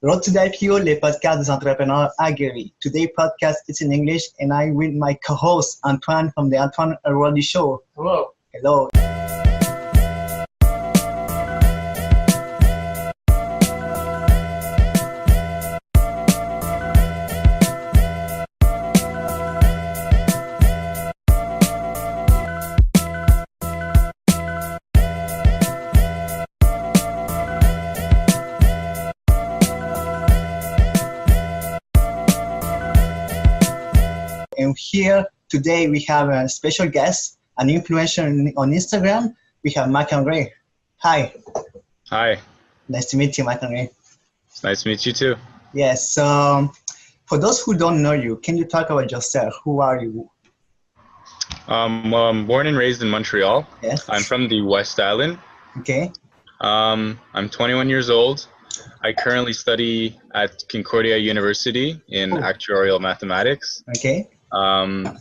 Road to the IPO, les podcasts des entrepreneurs aguerris. Today's podcast is in English, and I'm with my co-host, Antoine from the Antoine Airold Show. Hello. Hello. And here today we have a special guest, an influencer on Instagram. We have Marc-André. Hi. Hi. Nice to meet you, Marc-André. It's nice to meet you too. Yes. So for those who don't know you, can you talk about yourself? Who are you? I'm born and raised in Montreal. Yes. I'm from the West Island. Okay. I'm 21 years old. I currently study at Concordia University in actuarial mathematics. Okay. I'm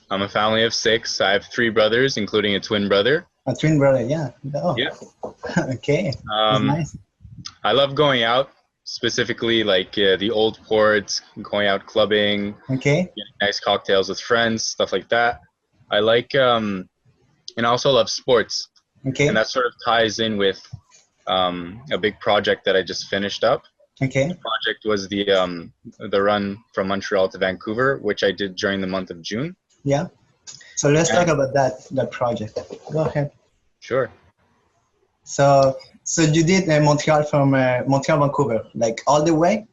a family of 6. I have 3 brothers, including a twin brother. A twin brother, yeah. Oh. Yeah. Okay. That's nice. I love going out, specifically like the old ports, going out clubbing, Okay. getting nice cocktails with friends, stuff like that. I like, and I also love sports. Okay. And that sort of ties in with a big project that I just finished up. Okay. The project was the run from Montreal to Vancouver, which I did during the month of June. Yeah. So let's talk about that project. Go ahead. Sure. So you did Montreal from Montreal, Vancouver, like all the way?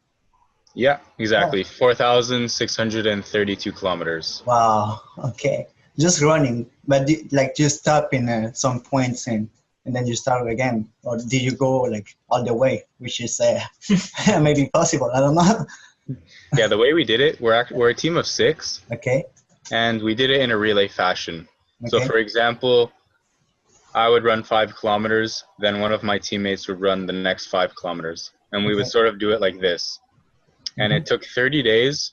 Yeah, exactly. 4,632 kilometers. Wow. Okay. Just running, but you stop in some points and then you start again, or did you go like all the way, which is maybe possible? I don't know. Yeah, the way we did it, we're a team of 6. Okay. And we did it in a relay fashion. Okay. So for example, I would run 5 kilometers, then one of my teammates would run the next 5 kilometers. And we would sort of do it like this. And it took 30 days.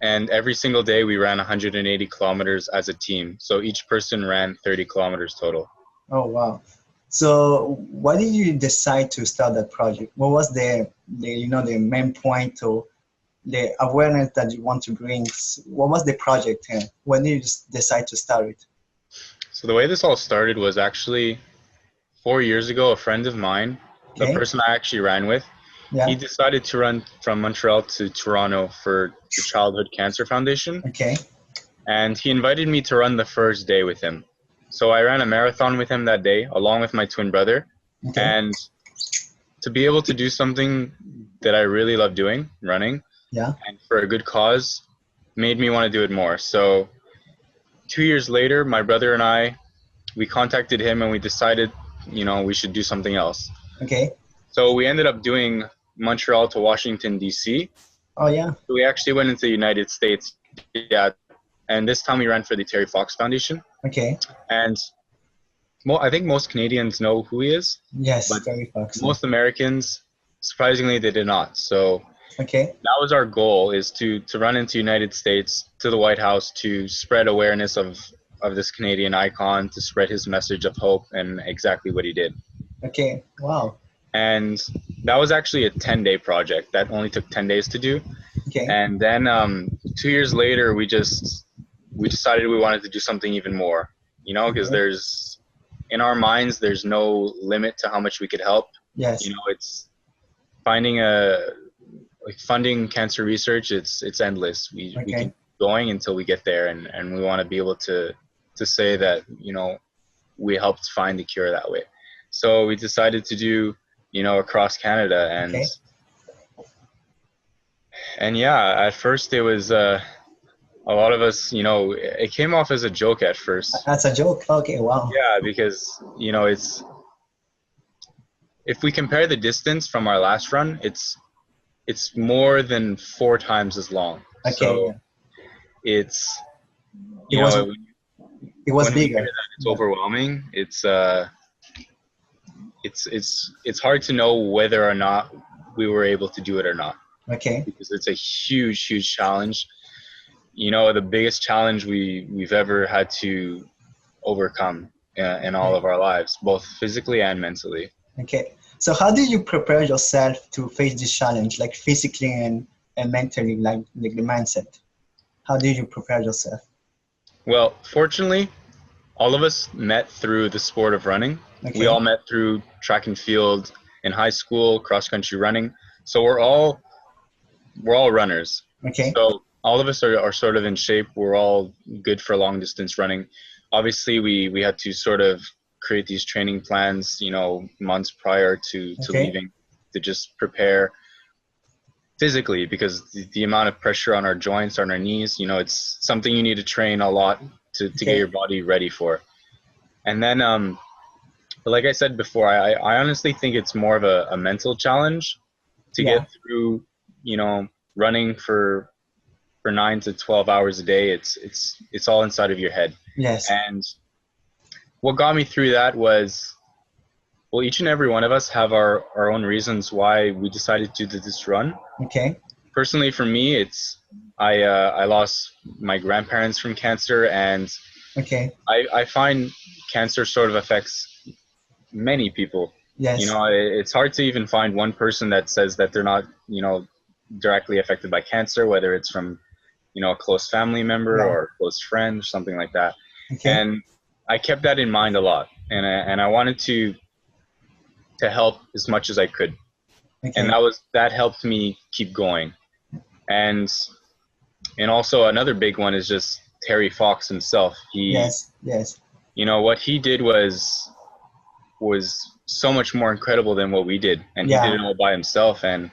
And every single day we ran 180 kilometers as a team. So each person ran 30 kilometers total. Oh, wow. So why did you decide to start that project? What was the main point or the awareness that you want to bring? What was the project? When did you decide to start it? So the way this all started was actually 4 years ago. A friend of mine, the person I actually ran with, he decided to run from Montreal to Toronto for the Childhood Cancer Foundation. Okay. And he invited me to run the first day with him. So I ran a marathon with him that day, along with my twin brother. Okay. And to be able to do something that I really love doing, running, and for a good cause, made me want to do it more. So 2 years later, my brother and I, we contacted him and we decided, we should do something else. Okay. So we ended up doing Montreal to Washington, D.C. Oh, yeah. So we actually went into the United States. Yeah. And this time we ran for the Terry Fox Foundation. Okay. And I think most Canadians know who he is. Yes, but Terry Fox. Most Americans, surprisingly, they did not. So that was our goal, is to run into the United States, to the White House, to spread awareness of this Canadian icon, to spread his message of hope, and exactly what he did. Okay. Wow. And that was actually a 10-day project. That only took 10 days to do. Okay. And then 2 years later, we decided we wanted to do something even more, because in our minds, there's no limit to how much we could help. Yes. It's finding funding cancer research. It's endless. We keep going until we get there. And we want to be able to say that, we helped find the cure that way. So we decided to do, across Canada. And yeah, at first it was, a lot of us, it came off as a joke at first. That's a joke? Okay, wow. Yeah, because, if we compare the distance from our last run, it's more than 4 times as long. Okay. So it was bigger. It's overwhelming. It's hard to know whether or not we were able to do it or not. Okay. Because it's a huge, huge challenge. The biggest challenge we've ever had to overcome in all of our lives, both physically and mentally. Okay. So how do you prepare yourself to face this challenge, like physically and mentally, like the mindset? How do you prepare yourself? Well, fortunately, all of us met through the sport of running. Okay. We all met through track and field in high school, cross-country running. So we're all runners. Okay. So all of us are sort of in shape. We're all good for long distance running. Obviously, we had to sort of create these training plans, you know, months prior to leaving, to just prepare physically, because the amount of pressure on our joints, on our knees, you know, it's something you need to train a lot to get your body ready for. And then, but like I said before, I honestly think it's more of a mental challenge to get through, you know, running for 9 to 12 hours a day. It's all inside of your head. Yes. And what got me through that was, well, each and every one of us have our own reasons why we decided to do this run. Okay. Personally, for me, it's I lost my grandparents from cancer, and I find cancer sort of affects many people. Yes. You know, it's hard to even find one person that says that they're not, you know, directly affected by cancer, whether it's from, you know, a close family member or a close friend or something like that. Okay. And I kept that in mind a lot, and I wanted to help as much as I could. Okay. And that helped me keep going. And also another big one is just Terry Fox himself. Yes. You know, what he did was so much more incredible than what we did, and he did it all by himself. And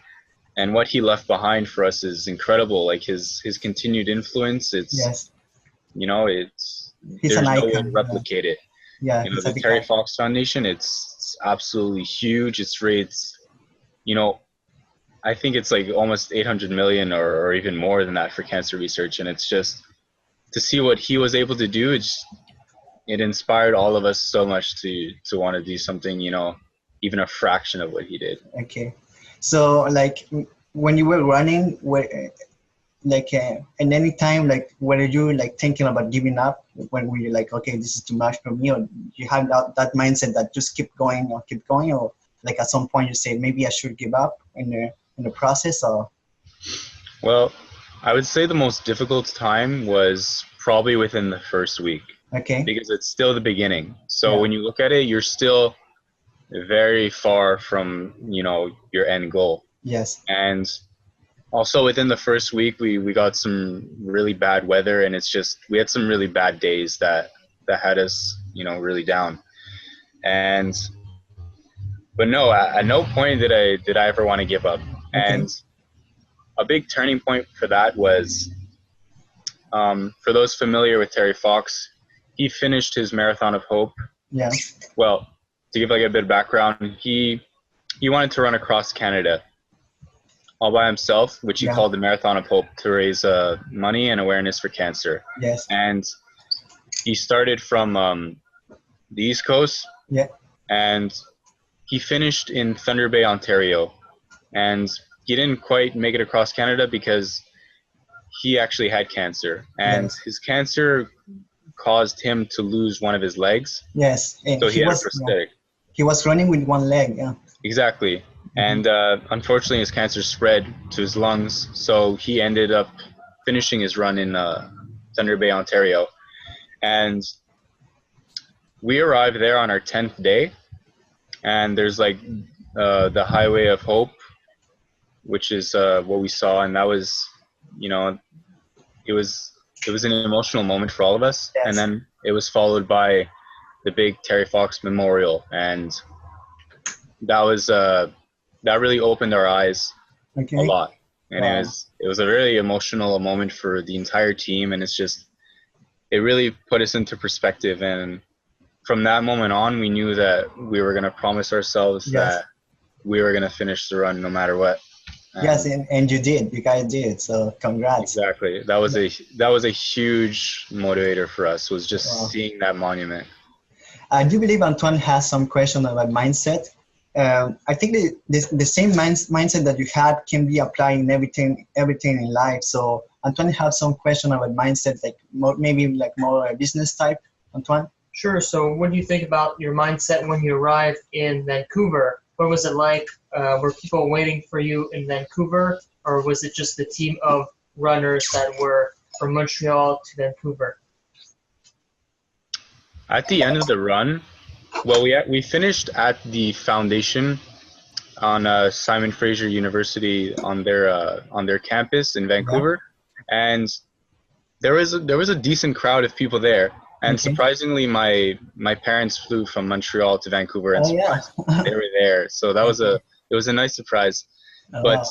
what he left behind for us is incredible. Like his continued influence, it's you know, there's no way to replicate it. Yeah, you know, the Terry Fox Foundation, it's absolutely huge. It's rates, you know, I think it's like almost 800 million or even more than that for cancer research. And it's just to see what he was able to do, it inspired all of us so much to want to do something, you know, even a fraction of what he did. Okay. So like when you were running, like in any time, like were you like thinking about giving up when we like, okay, this is too much for me, or you have that mindset that just keep going, or like at some point you say maybe I should give up in the process? Or well, I would say the most difficult time was probably within the first week. Okay. Because it's still the beginning. So when you look at it, you're still very far from, you know, your end goal. Yes. And also within the first week, we got some really bad weather, and it's just, we had some really bad days that had us, you know, really down. But no, at no point did I ever want to give up. And a big turning point for that was, for those familiar with Terry Fox, he finished his Marathon of Hope. Yeah. Well, to give like a bit of background, he wanted to run across Canada all by himself, which he called the Marathon of Hope, to raise money and awareness for cancer. Yes. And he started from the East Coast. Yeah. And he finished in Thunder Bay, Ontario. And he didn't quite make it across Canada because he actually had cancer. And his cancer caused him to lose one of his legs. Yes. And so he had a prosthetic. He was running with one leg. Yeah. Exactly. And unfortunately, his cancer spread to his lungs, so he ended up finishing his run in Thunder Bay, Ontario. And we arrived there on our 10th day, and there's like the Highway of Hope, which is what we saw, and that was, you know, it was an emotional moment for all of us. Yes. And then it was followed by the big Terry Fox Memorial, and that was that really opened our eyes a lot. And it was a really emotional moment for the entire team, and it really put us into perspective. And from that moment on, we knew that we were going to promise ourselves that we were going to finish the run no matter what. Yes, and you did. You guys did. So congrats. Exactly. That was a huge motivator for us, was just seeing that monument. I do believe Antoine has some question about mindset. I think the same mindset that you had can be applied in everything in life. So Antoine has some question about mindset, like maybe like more business type. Antoine? Sure. So what do you think about your mindset when you arrived in Vancouver What was it like? Were people waiting for you in Vancouver, or was it just the team of runners that were from Montreal to Vancouver? At the end of the run, well, we finished at the foundation on Simon Fraser University on their campus in Vancouver, and there was a decent crowd of people there. And surprisingly, my parents flew from Montreal to Vancouver, and surprisingly they were there. So that was it was a nice surprise. But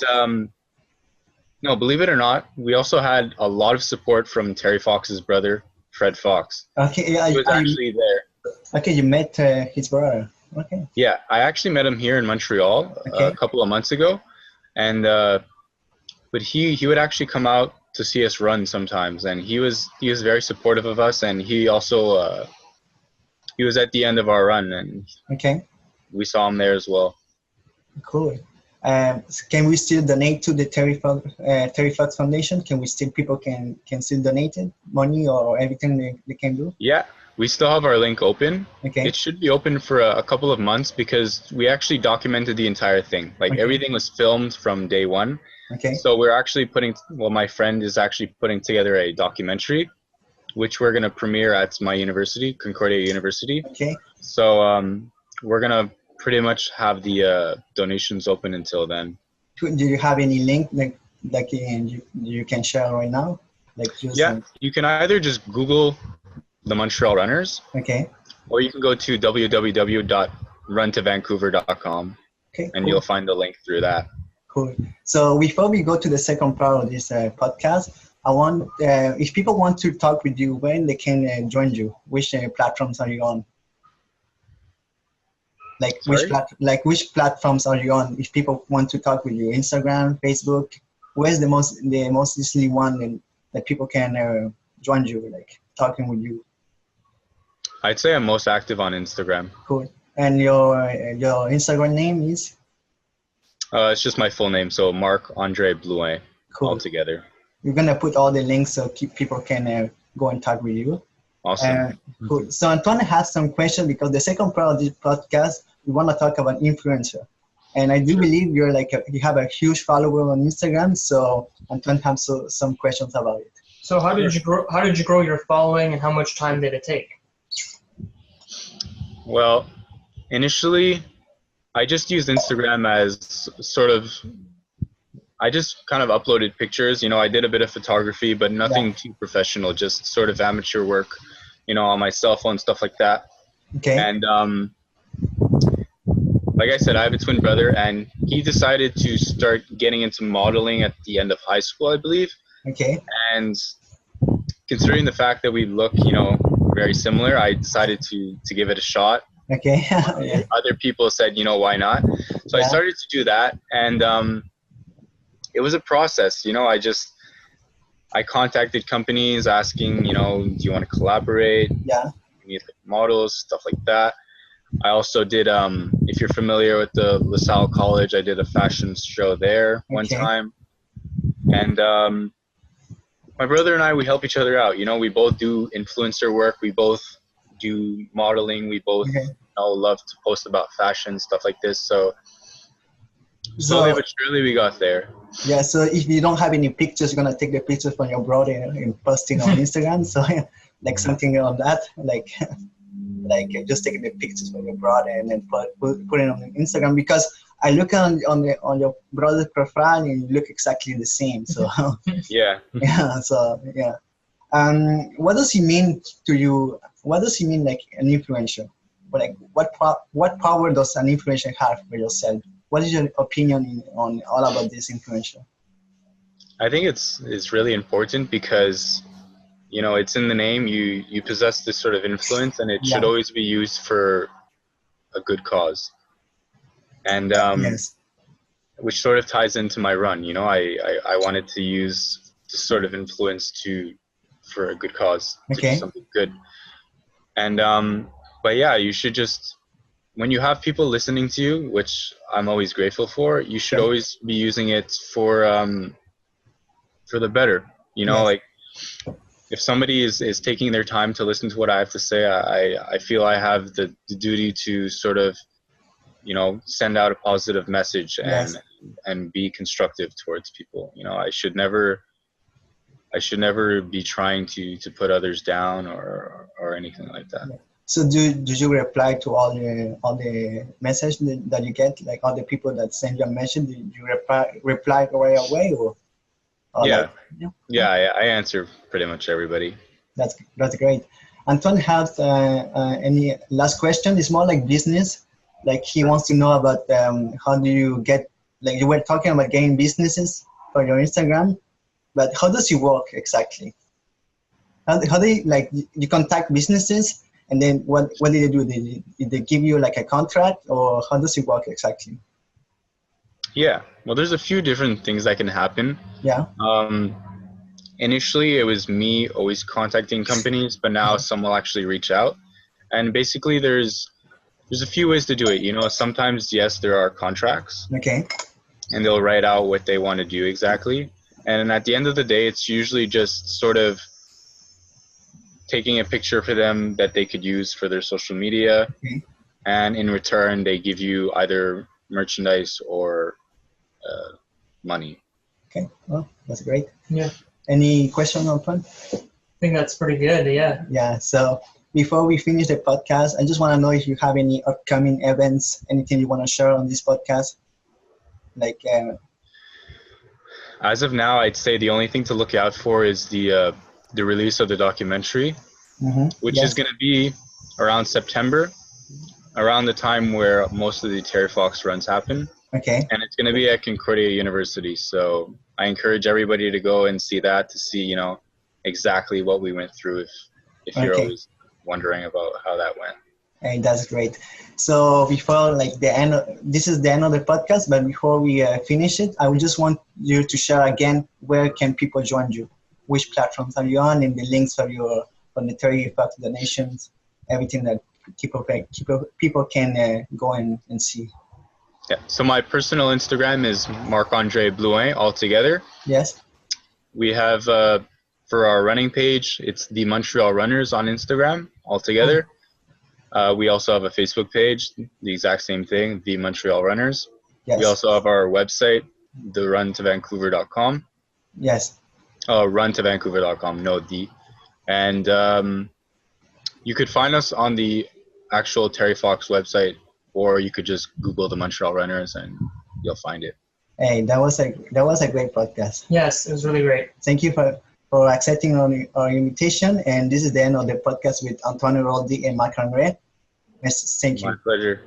no, believe it or not, we also had a lot of support from Terry Fox's brother, Fred Fox. Okay, yeah, he was actually there. Okay, you met his brother. Okay. Yeah, I actually met him here in Montreal a couple of months ago, and but he would actually come out to see us run sometimes, and he was very supportive of us, and he also he was at the end of our run, and we saw him there as well. Cool. Can we still donate to the Terry Fox Foundation? Can we still, people can still donate it, money or everything they can do? Yeah, we still have our link open. It should be open for a couple of months because we actually documented the entire thing. Like everything was filmed from day one. So we're actually my friend is actually putting together a documentary, which we're going to premiere at my university, Concordia University. So we're going to pretty much have the donations open until then. Do you have any link like you can share right now? You can either just Google the Montreal Runners, or you can go to www.runtovancouver.com, and you'll find the link through that. Cool. So before we go to the second part of this podcast, I want if people want to talk with you, when they can join you, which platforms are you on? Which platforms are you on? If people want to talk with you, Instagram, Facebook, where's the most easily one that people can join you, like talking with you? I'd say I'm most active on Instagram. Cool. And your Instagram name is? It's just my full name, so Marc-André Blouin, all together. We're gonna put all the links so people can go and talk with you. Awesome. Cool. So Antoine has some questions because the second part of this podcast, we want to talk about influencer. And I do believe you have a huge follower on Instagram. So Antoine has some questions about it. So how did you grow your following, and how much time did it take? Well, initially, I just used Instagram as I just kind of uploaded pictures. I did a bit of photography, but nothing too professional, just sort of amateur work, on my cell phone, stuff like that. And like I said, I have a twin brother, and he decided to start getting into modeling at the end of high school, I believe. And considering the fact that we look, very similar, I decided to give it a shot. Other people said, why not? So I started to do that, and it was a process. I contacted companies asking, do you want to collaborate? You need models, stuff like that. I also did, if you're familiar with the LaSalle College, I did a fashion show there one time. And my brother and I, we help each other out. We both do influencer work. We both do modeling. We both love to post about fashion, stuff like this. So slowly but surely we got there. Yeah, so if you don't have any pictures, you're going to take the pictures from your brother and posting on Instagram. So something on that, just taking the pictures from your brother and then put it on Instagram, because I look on your brother's profile and you look exactly the same. So what does he mean to you? What does he mean like an influencer? What power does an influencer have for yourself? What is your opinion on all about this influencer? I think it's really important because it's in the name. You possess this sort of influence, and it should always be used for a good cause. And which sort of ties into my run. I wanted to use this sort of influence for a good cause, to do something good. And but yeah, you should just, when you have people listening to you, which I'm always grateful for, you should always be using it for the better. If somebody is taking their time to listen to what I have to say, I feel I have the duty to sort of, you know, send out a positive message Yes. and be constructive towards people. You know, I should never be trying to put others down or anything like that. So do you reply to all the message that you get, like all the people that send you a message? Do you reply right away or Yeah. Like, I answer pretty much everybody. That's great. Antoine has any last question? It's more like business. Like he wants to know about how do you get, like you were talking about getting businesses for your Instagram, but how does it work exactly? How do you, like, you contact businesses and then what do they do? They give you like a contract, or how does it work exactly? Yeah, well, there's a few different things that can happen. Yeah. Initially, it was me always contacting companies, but now some will actually reach out. And basically, there's a few ways to do it. You know, sometimes, yes, there are contracts. Okay. And they'll write out what they want to do exactly. And at the end of the day, it's usually just sort of taking a picture for them that they could use for their social media. Okay. And in return, they give you either merchandise or money. Okay, well, that's great. Yeah. Any question, Antoine? I think that's pretty good. Yeah. Yeah, so before we finish the podcast, I just want to know if you have any upcoming events, anything you want to share on this podcast? Like, as of now, I'd say the only thing to look out for is the release of the documentary, which is going to be around September, around the time where most of the Terry Fox runs happen. Okay. And it's going to be at Concordia University. So I encourage everybody to go and see that, to see, you know, exactly what we went through if you're always wondering about how that went. Hey, that's great. So before like the end, this is the end of the podcast, but before we finish it, I would just want you to share again, where can people join you? Which platforms are you on, and the links for the Terry Fox donations, everything that people can go and see. Yeah, so my personal Instagram is Marc-André Blouin altogether. Yes. We have, for our running page, it's the Montreal Runners on Instagram altogether. We also have a Facebook page, the exact same thing, the Montreal Runners. Yes. We also have our website, theruntovancouver.com. Yes. Runtovancouver.com, no the. And you could find us on the actual Terry Fox website, or you could just Google the Montreal Runners and you'll find it. Hey, that was a great podcast. Yes, it was really great. Thank you for accepting our invitation. And this is the end of the podcast with Antoine, Airold, and Marc-André. Thank you. My pleasure.